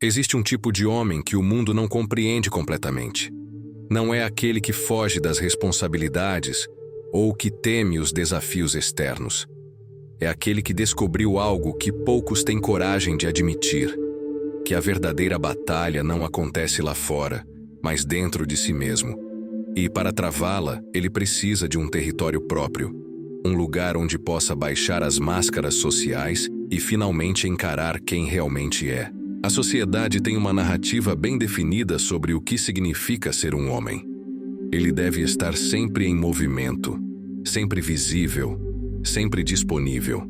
Existe um tipo de homem que o mundo não compreende completamente. Não é aquele que foge das responsabilidades ou que teme os desafios externos. É aquele que descobriu algo que poucos têm coragem de admitir, que a verdadeira batalha não acontece lá fora, mas dentro de si mesmo. E para travá-la, ele precisa de um território próprio, um lugar onde possa baixar as máscaras sociais e finalmente encarar quem realmente é. A sociedade tem uma narrativa bem definida sobre o que significa ser um homem. Ele deve estar sempre em movimento, sempre visível, sempre disponível.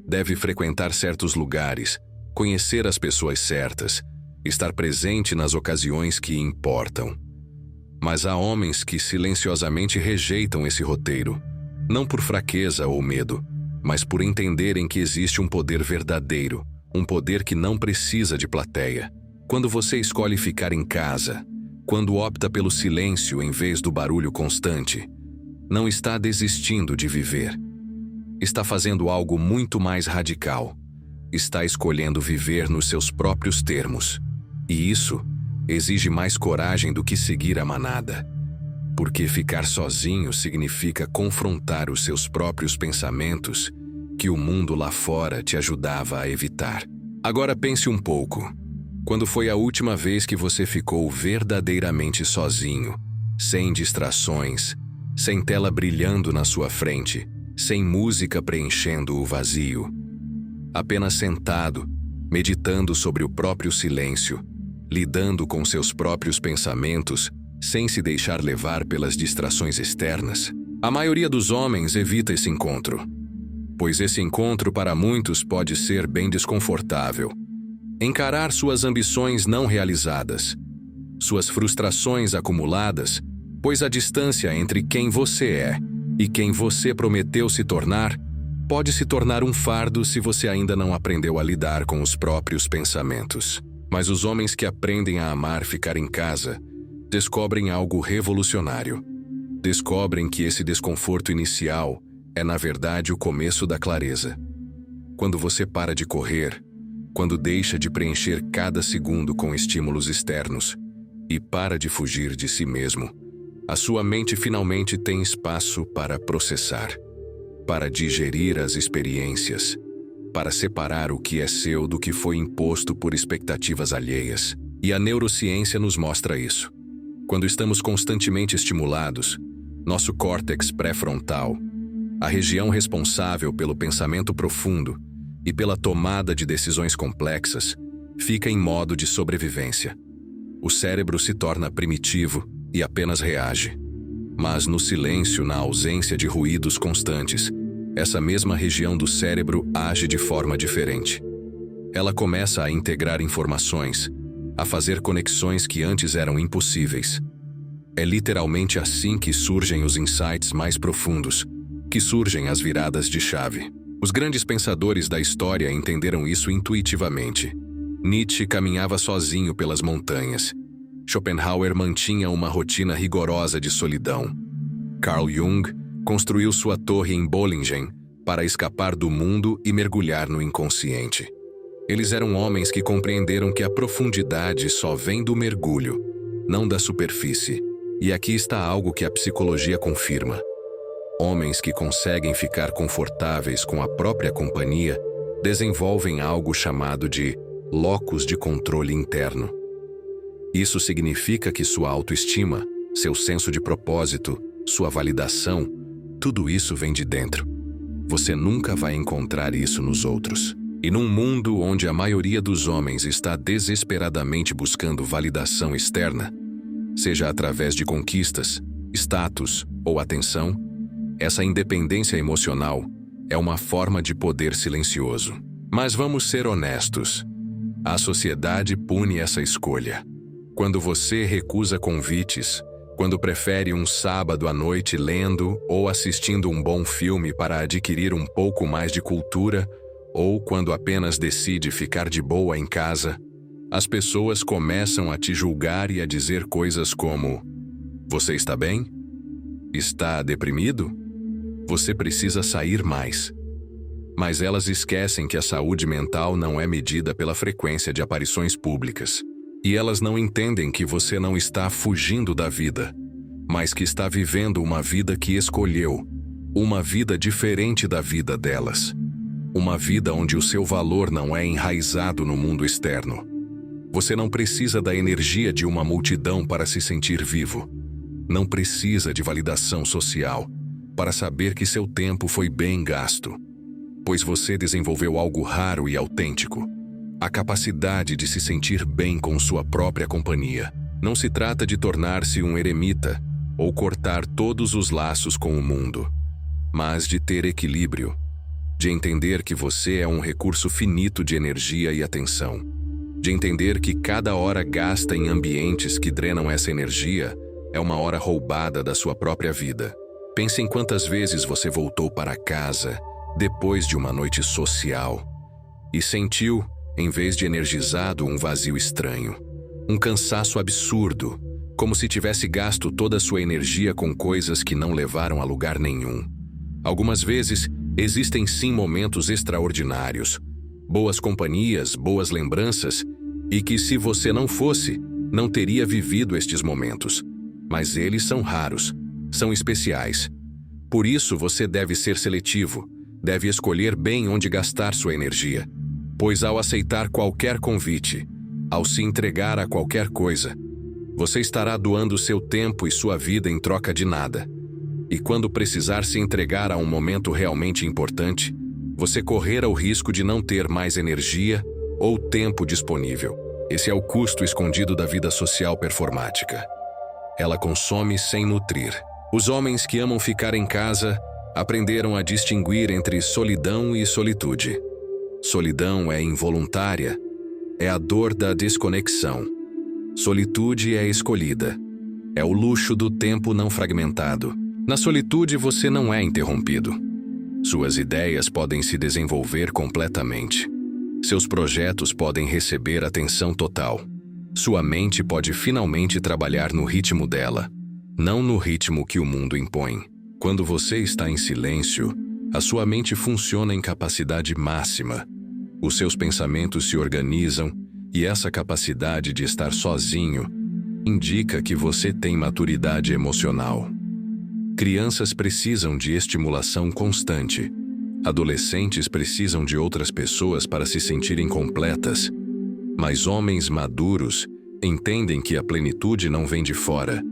Deve frequentar certos lugares, conhecer as pessoas certas, estar presente nas ocasiões que importam. Mas há homens que silenciosamente rejeitam esse roteiro, não por fraqueza ou medo, mas por entenderem que existe um poder verdadeiro, um poder que não precisa de plateia. Quando você escolhe ficar em casa, quando opta pelo silêncio em vez do barulho constante, não está desistindo de viver. Está fazendo algo muito mais radical. Está escolhendo viver nos seus próprios termos. E isso exige mais coragem do que seguir a manada. Porque ficar sozinho significa confrontar os seus próprios pensamentos que o mundo lá fora te ajudava a evitar. Agora pense um pouco. Quando foi a última vez que você ficou verdadeiramente sozinho, sem distrações, sem tela brilhando na sua frente, sem música preenchendo o vazio? Apenas sentado, meditando sobre o próprio silêncio, lidando com seus próprios pensamentos, sem se deixar levar pelas distrações externas. A maioria dos homens evita esse encontro, pois esse encontro para muitos pode ser bem desconfortável. Encarar suas ambições não realizadas, suas frustrações acumuladas, pois a distância entre quem você é e quem você prometeu se tornar pode se tornar um fardo se você ainda não aprendeu a lidar com os próprios pensamentos. Mas os homens que aprendem a amar ficar em casa descobrem algo revolucionário. Descobrem que esse desconforto inicial é, na verdade, o começo da clareza. Quando você para de correr, quando deixa de preencher cada segundo com estímulos externos e para de fugir de si mesmo, a sua mente finalmente tem espaço para processar, para digerir as experiências, para separar o que é seu do que foi imposto por expectativas alheias. E a neurociência nos mostra isso. Quando estamos constantemente estimulados, nosso córtex pré-frontal, a região responsável pelo pensamento profundo e pela tomada de decisões complexas, fica em modo de sobrevivência. O cérebro se torna primitivo e apenas reage. Mas no silêncio, na ausência de ruídos constantes, essa mesma região do cérebro age de forma diferente. Ela começa a integrar informações, a fazer conexões que antes eram impossíveis. É literalmente assim que surgem os insights mais profundos, que surgem as viradas de chave. Os grandes pensadores da história entenderam isso intuitivamente. Nietzsche caminhava sozinho pelas montanhas. Schopenhauer mantinha uma rotina rigorosa de solidão. Carl Jung construiu sua torre em Bollingen para escapar do mundo e mergulhar no inconsciente. Eles eram homens que compreenderam que a profundidade só vem do mergulho, não da superfície. E aqui está algo que a psicologia confirma. Homens que conseguem ficar confortáveis com a própria companhia desenvolvem algo chamado de locus de controle interno. Isso significa que sua autoestima, seu senso de propósito, sua validação, tudo isso vem de dentro. Você nunca vai encontrar isso nos outros. E num mundo onde a maioria dos homens está desesperadamente buscando validação externa, seja através de conquistas, status ou atenção, essa independência emocional é uma forma de poder silencioso. Mas vamos ser honestos. A sociedade pune essa escolha. Quando você recusa convites, quando prefere um sábado à noite lendo ou assistindo um bom filme para adquirir um pouco mais de cultura, ou quando apenas decide ficar de boa em casa, as pessoas começam a te julgar e a dizer coisas como: você está bem? Está deprimido? Você precisa sair mais. Mas elas esquecem que a saúde mental não é medida pela frequência de aparições públicas. E elas não entendem que você não está fugindo da vida, mas que está vivendo uma vida que escolheu, uma vida diferente da vida delas. Uma vida onde o seu valor não é enraizado no mundo externo. Você não precisa da energia de uma multidão para se sentir vivo. Não precisa de validação social para saber que seu tempo foi bem gasto. Pois você desenvolveu algo raro e autêntico. A capacidade de se sentir bem com sua própria companhia. Não se trata de tornar-se um eremita ou cortar todos os laços com o mundo, mas de ter equilíbrio, de entender que você é um recurso finito de energia e atenção, de entender que cada hora gasta em ambientes que drenam essa energia é uma hora roubada da sua própria vida. Pense em quantas vezes você voltou para casa depois de uma noite social e sentiu, em vez de energizado, um vazio estranho, um cansaço absurdo, como se tivesse gasto toda a sua energia com coisas que não levaram a lugar nenhum. Algumas vezes, existem sim momentos extraordinários, boas companhias, boas lembranças, e que se você não fosse, não teria vivido estes momentos. Mas eles são raros, são especiais. Por isso você deve ser seletivo, deve escolher bem onde gastar sua energia, pois ao aceitar qualquer convite, ao se entregar a qualquer coisa, você estará doando seu tempo e sua vida em troca de nada. E quando precisar se entregar a um momento realmente importante, você correrá o risco de não ter mais energia ou tempo disponível. Esse é o custo escondido da vida social performática. Ela consome sem nutrir. Os homens que amam ficar em casa aprenderam a distinguir entre solidão e solitude. Solidão é involuntária, é a dor da desconexão. Solitude é escolhida, é o luxo do tempo não fragmentado. Na solitude você não é interrompido. Suas ideias podem se desenvolver completamente. Seus projetos podem receber atenção total. Sua mente pode finalmente trabalhar no ritmo dela, não no ritmo que o mundo impõe. Quando você está em silêncio, a sua mente funciona em capacidade máxima. Os seus pensamentos se organizam e essa capacidade de estar sozinho indica que você tem maturidade emocional. Crianças precisam de estimulação constante. Adolescentes precisam de outras pessoas para se sentirem completas. Mas homens maduros entendem que a plenitude não vem de fora.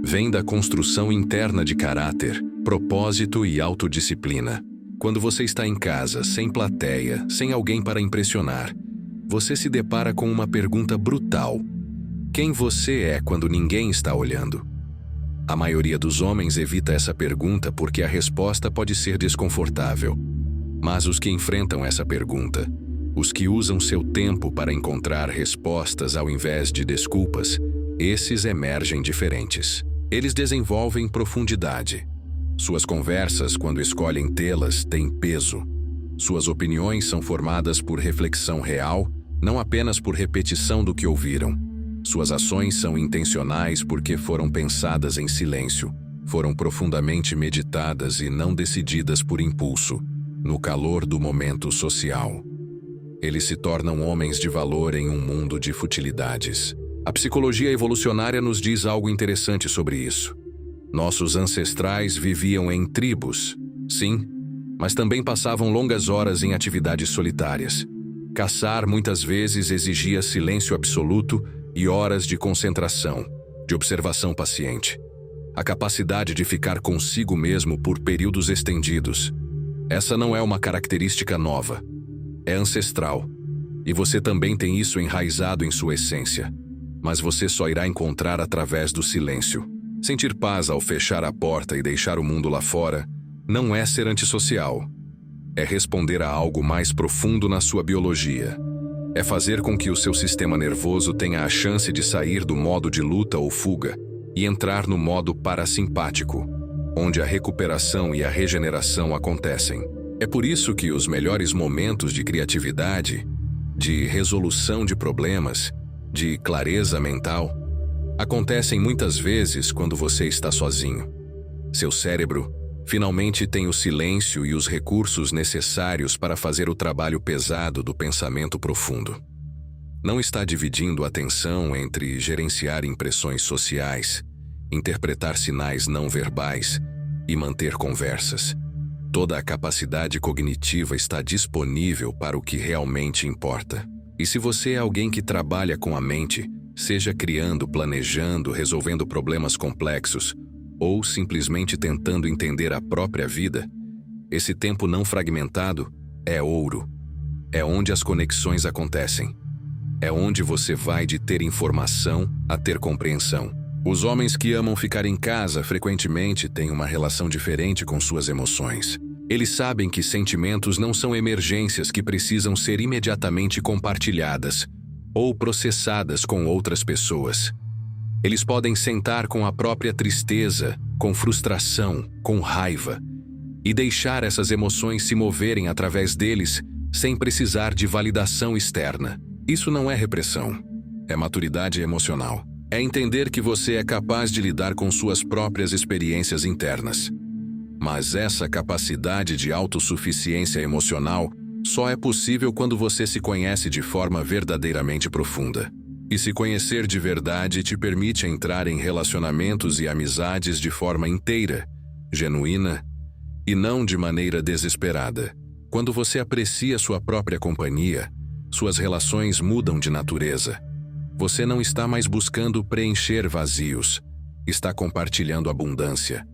Vem da construção interna de caráter, propósito e autodisciplina. Quando você está em casa, sem plateia, sem alguém para impressionar, você se depara com uma pergunta brutal. Quem você é quando ninguém está olhando? A maioria dos homens evita essa pergunta porque a resposta pode ser desconfortável. Mas os que enfrentam essa pergunta, os que usam seu tempo para encontrar respostas ao invés de desculpas, esses emergem diferentes. Eles desenvolvem profundidade. Suas conversas, quando escolhem tê-las, têm peso. Suas opiniões são formadas por reflexão real, não apenas por repetição do que ouviram. Suas ações são intencionais porque foram pensadas em silêncio, foram profundamente meditadas e não decididas por impulso, no calor do momento social. Eles se tornam homens de valor em um mundo de futilidades. A psicologia evolucionária nos diz algo interessante sobre isso. Nossos ancestrais viviam em tribos, sim, mas também passavam longas horas em atividades solitárias. Caçar muitas vezes exigia silêncio absoluto e horas de concentração, de observação paciente. A capacidade de ficar consigo mesmo por períodos estendidos. Essa não é uma característica nova. É ancestral. E você também tem isso enraizado em sua essência. Mas você só irá encontrar através do silêncio. Sentir paz ao fechar a porta e deixar o mundo lá fora não é ser antissocial. É responder a algo mais profundo na sua biologia. É fazer com que o seu sistema nervoso tenha a chance de sair do modo de luta ou fuga e entrar no modo parasimpático, onde a recuperação e a regeneração acontecem. É por isso que os melhores momentos de criatividade, de resolução de problemas, de clareza mental, acontecem muitas vezes quando você está sozinho. Seu cérebro Finalmente tem o silêncio e os recursos necessários para fazer o trabalho pesado do pensamento profundo. Não está dividindo a atenção entre gerenciar impressões sociais, interpretar sinais não verbais e manter conversas. Toda a capacidade cognitiva está disponível para o que realmente importa. E se você é alguém que trabalha com a mente, seja criando, planejando, resolvendo problemas complexos, ou simplesmente tentando entender a própria vida, esse tempo não fragmentado é ouro. É onde as conexões acontecem. É onde você vai de ter informação a ter compreensão. Os homens que amam ficar em casa frequentemente têm uma relação diferente com suas emoções. Eles sabem que sentimentos não são emergências que precisam ser imediatamente compartilhadas ou processadas com outras pessoas. Eles podem sentar com a própria tristeza, com frustração, com raiva, e deixar essas emoções se moverem através deles sem precisar de validação externa. Isso não é repressão, é maturidade emocional. É entender que você é capaz de lidar com suas próprias experiências internas. Mas essa capacidade de autossuficiência emocional só é possível quando você se conhece de forma verdadeiramente profunda. E se conhecer de verdade te permite entrar em relacionamentos e amizades de forma inteira, genuína e não de maneira desesperada. Quando você aprecia sua própria companhia, suas relações mudam de natureza. Você não está mais buscando preencher vazios, está compartilhando abundância.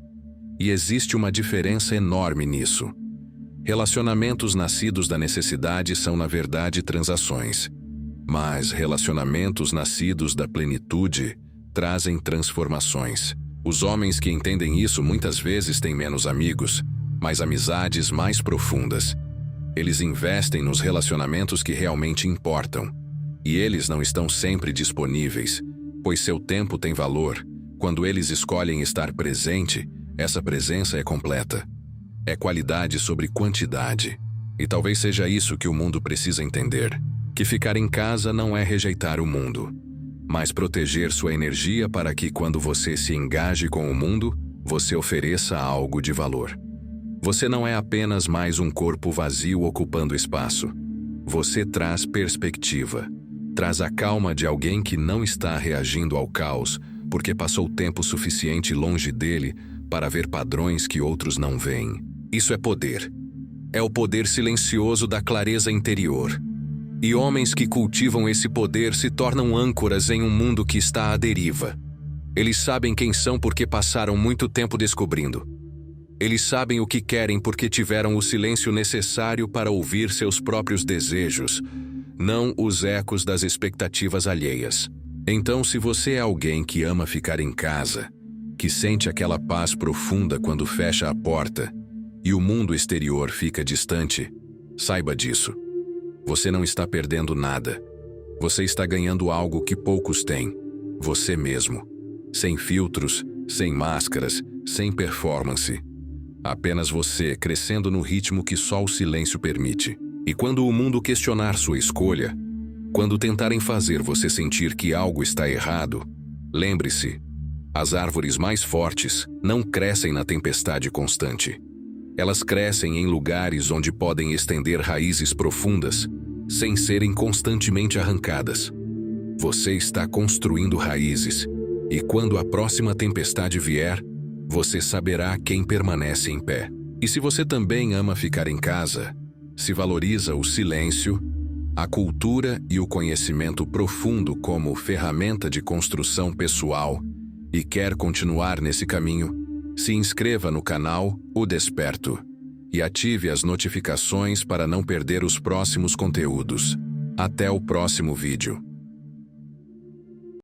E existe uma diferença enorme nisso. Relacionamentos nascidos da necessidade são, na verdade, transações. Mas relacionamentos nascidos da plenitude trazem transformações. Os homens que entendem isso muitas vezes têm menos amigos, mas amizades mais profundas. Eles investem nos relacionamentos que realmente importam. E eles não estão sempre disponíveis, pois seu tempo tem valor. Quando eles escolhem estar presente, essa presença é completa. É qualidade sobre quantidade. E talvez seja isso que o mundo precisa entender. Que ficar em casa não é rejeitar o mundo, mas proteger sua energia para que, quando você se engaje com o mundo, você ofereça algo de valor. Você não é apenas mais um corpo vazio ocupando espaço. Você traz perspectiva. Traz a calma de alguém que não está reagindo ao caos, porque passou tempo suficiente longe dele para ver padrões que outros não veem. Isso é poder. É o poder silencioso da clareza interior. E homens que cultivam esse poder se tornam âncoras em um mundo que está à deriva. Eles sabem quem são porque passaram muito tempo descobrindo. Eles sabem o que querem porque tiveram o silêncio necessário para ouvir seus próprios desejos, não os ecos das expectativas alheias. Então, se você é alguém que ama ficar em casa, que sente aquela paz profunda quando fecha a porta e o mundo exterior fica distante, saiba disso. Você não está perdendo nada. Você está ganhando algo que poucos têm. Você mesmo. Sem filtros, sem máscaras, sem performance. Apenas você crescendo no ritmo que só o silêncio permite. E quando o mundo questionar sua escolha, quando tentarem fazer você sentir que algo está errado, lembre-se, as árvores mais fortes não crescem na tempestade constante. Elas crescem em lugares onde podem estender raízes profundas, sem serem constantemente arrancadas. Você está construindo raízes, e quando a próxima tempestade vier, você saberá quem permanece em pé. E se você também ama ficar em casa, se valoriza o silêncio, a cultura e o conhecimento profundo como ferramenta de construção pessoal e quer continuar nesse caminho, se inscreva no canal O Desperto e ative as notificações para não perder os próximos conteúdos. Até o próximo vídeo.